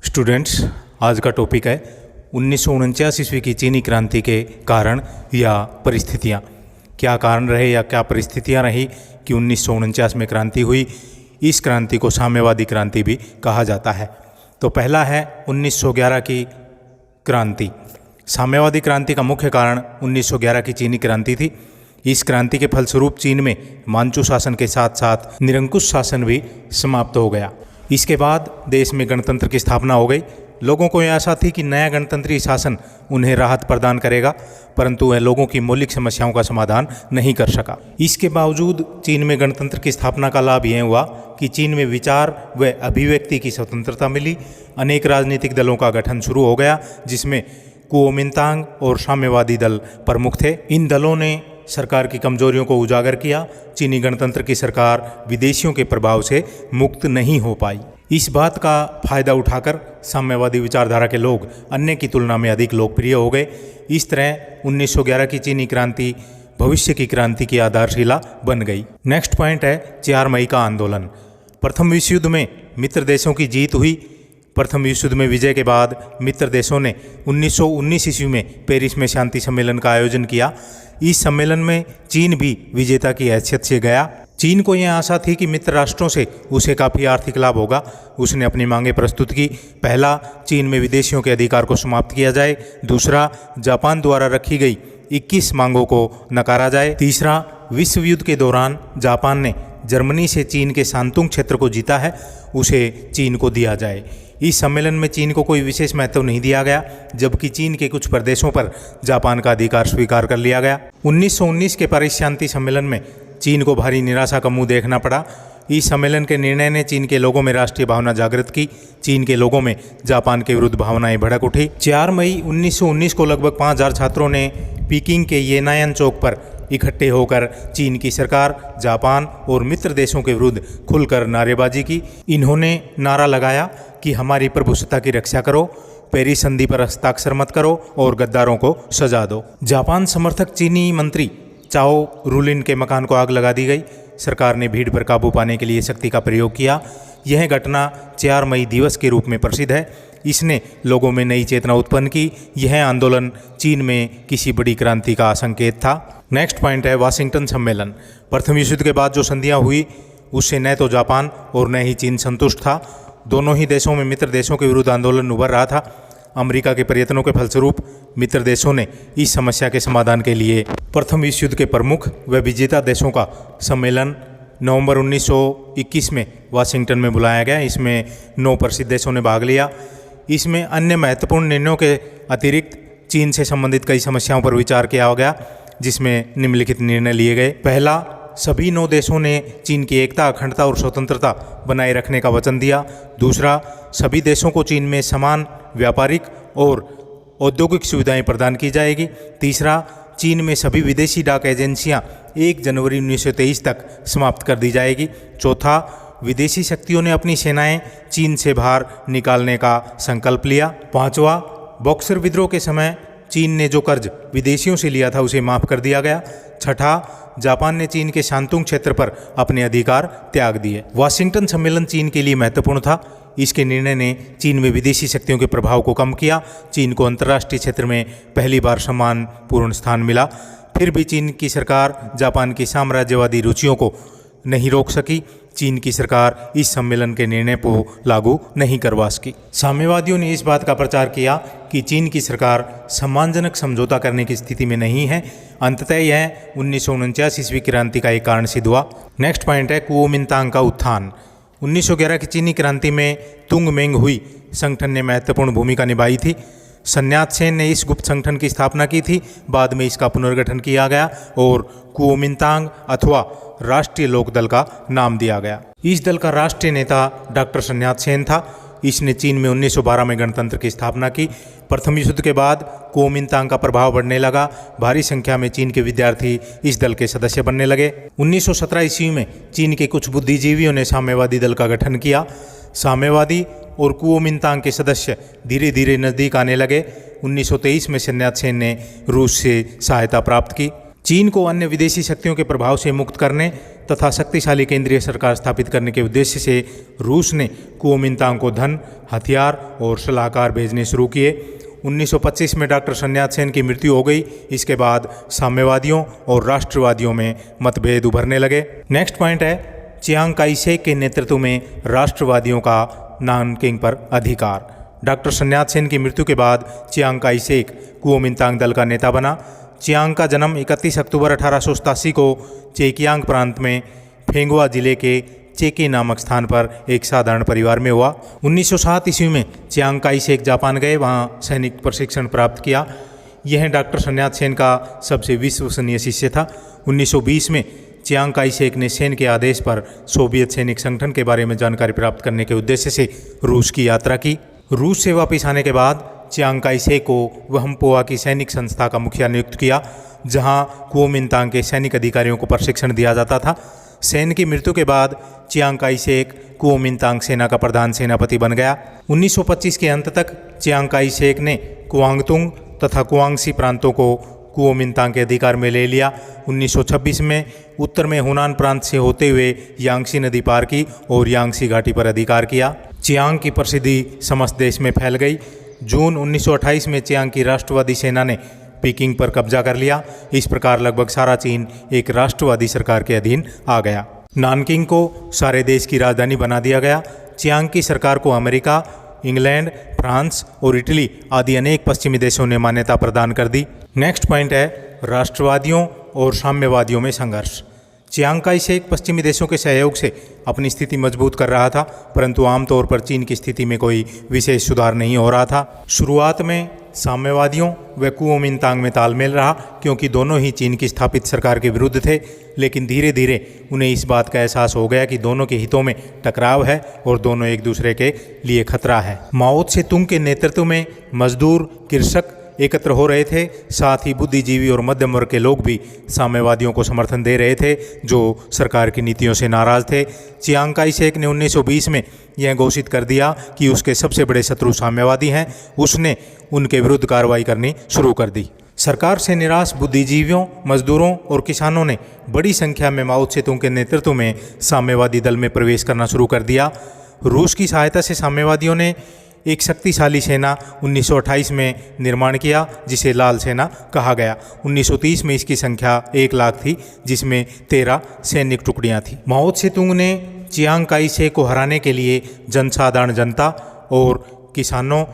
Students, आज का topic है 1949 ईस्वी की चीनी क्रांति के कारण या परिस्थितियाँ। क्या कारण रहे या क्या परिस्थितियाँ रही कि 1949 में क्रांति हुई। इस क्रांति को साम्यवादी क्रांति भी कहा जाता है। तो पहला है 1911 की क्रांति। साम्यवादी क्रांति का मुख्य कारण 1911 की चीनी क्रांति थी। इस क्रांति के फलस्वरूप चीन में मांचू शासन के साथ साथ निरंकुश शासन भी समाप्त हो गया। इसके बाद देश में गणतंत्र की स्थापना हो गई। लोगों को यह आशा थी कि नया गणतंत्री शासन उन्हें राहत प्रदान करेगा, परंतु वह लोगों की मौलिक समस्याओं का समाधान नहीं कर सका। इसके बावजूद चीन में गणतंत्र की स्थापना का लाभ यह हुआ कि चीन में विचार व अभिव्यक्ति की स्वतंत्रता मिली। अनेक राजनीतिक दलों का गठन शुरू हो गया, जिसमें कुओमिंतांग और साम्यवादी दल प्रमुख थे। इन दलों ने सरकार की कमजोरियों को उजागर किया। चीनी गणतंत्र की सरकार विदेशियों के प्रभाव से मुक्त नहीं हो पाई। इस बात का फायदा उठाकर साम्यवादी विचारधारा के लोग अन्य की तुलना में अधिक लोकप्रिय हो गए। इस तरह 1911 की चीनी क्रांति भविष्य की क्रांति की आधारशिला बन गई। नेक्स्ट पॉइंट है 4 मई का आंदोलन। प्रथम विश्व युद्ध में मित्र देशों की जीत हुई। प्रथम विश्व युद्ध में विजय के बाद मित्र देशों ने 1919 ईस्वी में पेरिस में शांति सम्मेलन का आयोजन किया। इस सम्मेलन में चीन भी विजेता की हैसियत से गया। चीन को यह आशा थी कि मित्र राष्ट्रों से उसे काफ़ी आर्थिक लाभ होगा। उसने अपनी मांगें प्रस्तुत की। पहला, चीन में विदेशियों के अधिकार को समाप्त किया जाए। दूसरा, जापान द्वारा रखी गई 21 मांगों को नकारा जाए। तीसरा, विश्व युद्ध के दौरान जापान ने जर्मनी से चीन के शांतुंग क्षेत्र को जीता है, उसे चीन को दिया जाए। इस सम्मेलन में चीन को कोई विशेष महत्व नहीं दिया गया, जबकि चीन के कुछ प्रदेशों पर जापान का अधिकार स्वीकार कर लिया गया। 1919 के पेरिस शांति सम्मेलन में चीन को भारी निराशा का मुंह देखना पड़ा। इस सम्मेलन के निर्णय ने चीन के लोगों में राष्ट्रीय भावना जागृत की। चीन के लोगों में जापान के विरुद्ध भावनाएं भड़क उठी। 4 मई 1919 को लगभग 5000 छात्रों ने पीकिंग के येनायन चौक पर इकट्ठे होकर चीन की सरकार, जापान और मित्र देशों के विरुद्ध खुलकर नारेबाजी की। इन्होंने नारा लगाया कि हमारी प्रभुसत्ता की रक्षा करो, पेरिस संधि पर हस्ताक्षर मत करो और गद्दारों को सजा दो। जापान समर्थक चीनी मंत्री चाओ रूलिन के मकान को आग लगा दी गई। सरकार ने भीड़ पर काबू पाने के लिए शक्ति का प्रयोग किया। यह घटना 4 मई दिवस के रूप में प्रसिद्ध है। इसने लोगों में नई चेतना उत्पन्न की। यह आंदोलन चीन में किसी बड़ी क्रांति का संकेत था। नेक्स्ट पॉइंट है वाशिंगटन सम्मेलन। प्रथम विश्व युद्ध के बाद जो संधियां हुई उससे न तो जापान और न ही चीन संतुष्ट था। दोनों ही देशों में मित्र देशों के विरुद्ध आंदोलन उभर रहा था। अमेरिका के प्रयत्नों के फलस्वरूप मित्र देशों ने इस समस्या के समाधान के लिए प्रथम विश्व युद्ध के प्रमुख व विजेता देशों का सम्मेलन नवंबर 1921 में वाशिंगटन में बुलाया गया। इसमें 9 प्रसिद्ध देशों ने भाग लिया। इसमें अन्य महत्वपूर्ण निर्णयों के अतिरिक्त चीन से संबंधित कई समस्याओं पर विचार किया गया, जिसमें निम्नलिखित निर्णय लिए गए। पहला, सभी 9 देशों ने चीन की एकता, अखंडता और स्वतंत्रता बनाए रखने का वचन दिया। दूसरा, सभी देशों को चीन में समान व्यापारिक और औद्योगिक सुविधाएं प्रदान की जाएगी। तीसरा, चीन में सभी विदेशी डाक एजेंसियां 1 जनवरी 1923 तक समाप्त कर दी जाएगी। चौथा, विदेशी शक्तियों ने अपनी सेनाएं चीन से बाहर निकालने का संकल्प लिया। पांचवा, बॉक्सर विद्रोह के समय चीन ने जो कर्ज विदेशियों से लिया था उसे माफ कर दिया गया। छठा, जापान ने चीन के शांतुंग क्षेत्र पर अपने अधिकार त्याग दिए। वाशिंगटन सम्मेलन चीन के लिए महत्वपूर्ण था। इसके निर्णय ने चीन में विदेशी शक्तियों के प्रभाव को कम किया। चीन को अंतर्राष्ट्रीय क्षेत्र में पहली बार सम्मानपूर्ण स्थान मिला। फिर भी चीन की सरकार जापान की साम्राज्यवादी रुचियों को नहीं रोक सकी। चीन की सरकार इस सम्मेलन के निर्णय को लागू नहीं करवा सकी। साम्यवादियों ने इस बात का प्रचार किया कि चीन की सरकार सम्मानजनक समझौता करने की स्थिति में नहीं है। अंततः यह 1949 ईस्वी क्रांति का एक कारण सिद्ध हुआ। नेक्स्ट पॉइंट है कुओमिंतांग का उत्थान। 1911 की चीनी क्रांति में तुंग मेंग हुई संगठन ने महत्वपूर्ण भूमिका निभाई थी। सन्यात सेन ने इस गुप्त संगठन की स्थापना की थी। बाद में इसका पुनर्गठन किया गया और कुओमिंतांग अथवा राष्ट्रीय लोक दल का नाम दिया गया। इस दल का राष्ट्रीय नेता डॉक्टर सन्यात सेन था। इसने चीन में 1912 में गणतंत्र की स्थापना की। प्रथम विश्व युद्ध के बाद कुओमिंतांग का प्रभाव बढ़ने लगा। भारी संख्या में चीन के विद्यार्थी इस दल के सदस्य बनने लगे। 1917 ईस्वी में चीन के कुछ बुद्धिजीवियों ने साम्यवादी दल का गठन किया। साम्यवादी और कुओमिंतांग के सदस्य धीरे धीरे नजदीक आने लगे। 1923 में सन्यात सेन ने रूस से सहायता प्राप्त की। चीन को अन्य विदेशी शक्तियों के प्रभाव से मुक्त करने तथा शक्तिशाली केंद्रीय सरकार स्थापित करने के उद्देश्य से रूस ने कुओमिंतांग को धन, हथियार और सलाहकार भेजने शुरू किए। 1925 में डॉक्टर sun yat-sen की मृत्यु हो गई। इसके बाद साम्यवादियों और राष्ट्रवादियों में मतभेद उभरने लगे। नेक्स्ट पॉइंट है चियांग काई शेक के नेतृत्व में राष्ट्रवादियों का नानकिंग पर अधिकार। डॉक्टर sun yat-sen की मृत्यु के बाद चियांग काई शेक कुओमिंतांग दल का नेता बना। चियांग का जन्म 31 अक्टूबर 1887 को चेकियांग प्रांत में फेंगुआ जिले के चेके नामक स्थान पर एक साधारण परिवार में हुआ। 1907 ईस्वी में चियांग काई शेक जापान गए, वहाँ सैनिक प्रशिक्षण प्राप्त किया। यह डॉक्टर sun yat-sen का सबसे विश्वसनीय शिष्य था। 1920 में चियांग काई शेक ने सेन के आदेश पर सोवियत सैनिक संगठन के बारे में जानकारी प्राप्त करने के उद्देश्य से रूस की यात्रा की। रूस से वापस आने के बाद चियांग काई शेक को वहम्पोआ की सैनिक संस्था का मुखिया नियुक्त किया, जहां कुओमिंतांग के सैनिक अधिकारियों को प्रशिक्षण दिया जाता था। सेन की मृत्यु के बाद चियांग काई शेक कुओमिंतांग सेना का प्रधान सेनापति बन गया। 1925 के अंत तक चियांग काई शेक ने कुआंगतुंग तथा कुआंगसी प्रांतों को कुओमिंतांग के अधिकार में ले लिया। 1926 में उत्तर में हुनान प्रांत से होते हुए यांगसी नदी पार की और यांगसी घाटी पर अधिकार किया। चियांग की प्रसिद्धि समस्त देश में फैल गई। जून 1928 में चियांग की राष्ट्रवादी सेना ने पीकिंग पर कब्जा कर लिया। इस प्रकार लगभग सारा चीन एक राष्ट्रवादी सरकार के अधीन आ गया। नानकिंग को सारे देश की राजधानी बना दिया गया। चियांग की सरकार को अमेरिका, इंग्लैंड, फ्रांस और इटली आदि अनेक पश्चिमी देशों ने मान्यता प्रदान कर दी। नेक्स्ट पॉइंट है राष्ट्रवादियों और साम्यवादियों में संघर्ष। चियांग काई शेक पश्चिमी देशों के सहयोग से अपनी स्थिति मजबूत कर रहा था, परंतु आमतौर पर चीन की स्थिति में कोई विशेष सुधार नहीं हो रहा था। शुरुआत में साम्यवादियों व कुओमिंतांग में तालमेल रहा, क्योंकि दोनों ही चीन की स्थापित सरकार के विरुद्ध थे, लेकिन धीरे धीरे उन्हें इस बात का एहसास हो गया कि दोनों के हितों में टकराव है और दोनों एक दूसरे के लिए खतरा है। माओ त्से तुंग के नेतृत्व में मजदूर, कृषक एकत्र हो रहे थे। साथ ही बुद्धिजीवी और मध्यम वर्ग के लोग भी साम्यवादियों को समर्थन दे रहे थे, जो सरकार की नीतियों से नाराज थे। चियांग काई शेक ने 1920 में यह घोषित कर दिया कि उसके सबसे बड़े शत्रु साम्यवादी हैं। उसने उनके विरुद्ध कार्रवाई करनी शुरू कर दी। सरकार से निराश बुद्धिजीवियों, मजदूरों और किसानों ने बड़ी संख्या में माओ त्से तुंग के नेतृत्व में साम्यवादी दल में प्रवेश करना शुरू कर दिया। रूस की सहायता से साम्यवादियों ने एक शक्तिशाली सेना 1928 में निर्माण किया, जिसे लाल सेना कहा गया। 1930 में इसकी संख्या 1 लाख थी, जिसमें 13 सैनिक टुकड़ियां थी। माओ त्से तुंग ने चियांग काई शेक को हराने के लिए जनसाधारण जनता और किसानों,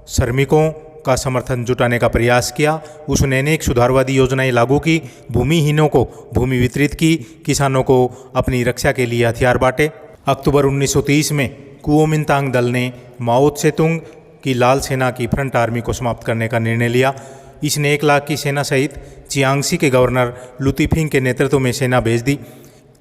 श्रमिकों का समर्थन जुटाने का प्रयास किया। उसने अनेक सुधारवादी योजनाएं लागू की, भूमिहीनों को भूमि वितरित की, किसानों को अपनी रक्षा के लिए हथियार बांटे। अक्टूबर 1930 में कुओमिंतांग दल ने माओ त्से तुंग की लाल सेना की फ्रंट आर्मी को समाप्त करने का निर्णय लिया। इसने 1 लाख की सेना सहित चियांगसी के गवर्नर लुतिफिंग के नेतृत्व में सेना भेज दी।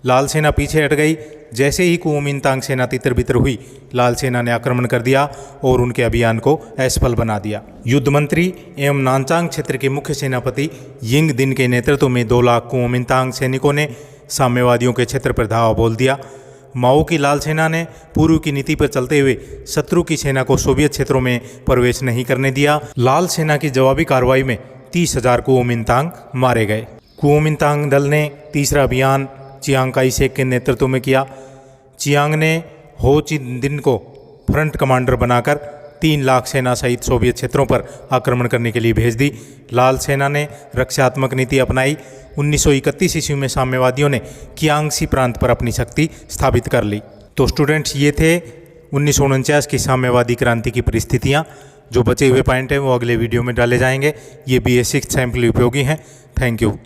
लाल सेना पीछे हट गई। जैसे ही कुओमिंतांग सेना तितर बितर हुई, लाल सेना ने आक्रमण कर दिया और उनके अभियान को असफल बना दिया। युद्ध मंत्री एवं नानचांग क्षेत्र के मुख्य सेनापति यिंग दिन के नेतृत्व में 2 लाख कुओमिंतांग सैनिकों ने साम्यवादियों के क्षेत्र पर धावा बोल दिया। माओ की लाल सेना ने पूर्व की नीति पर चलते हुए शत्रु की सेना को सोवियत क्षेत्रों में प्रवेश नहीं करने दिया। लाल सेना की जवाबी कार्रवाई में 30,000 कुओमिंतांग मारे गए। कुओमिंतांग दल ने तीसरा अभियान चियांग काई शेक के नेतृत्व में किया। चियांग ने हो ची दिन को फ्रंट कमांडर बनाकर 3 लाख सेना सहित सोवियत क्षेत्रों पर आक्रमण करने के लिए भेज दी। लाल सेना ने रक्षात्मक नीति अपनाई। 1931 ईस्वी में साम्यवादियों ने कियांगसी प्रांत पर अपनी शक्ति स्थापित कर ली। तो स्टूडेंट्स, ये थे 1949 की साम्यवादी क्रांति की परिस्थितियाँ। जो बचे हुए पॉइंट हैं वो अगले वीडियो में डाले जाएंगे। ये BA 6 सैम्पल उपयोगी हैं। Thank you.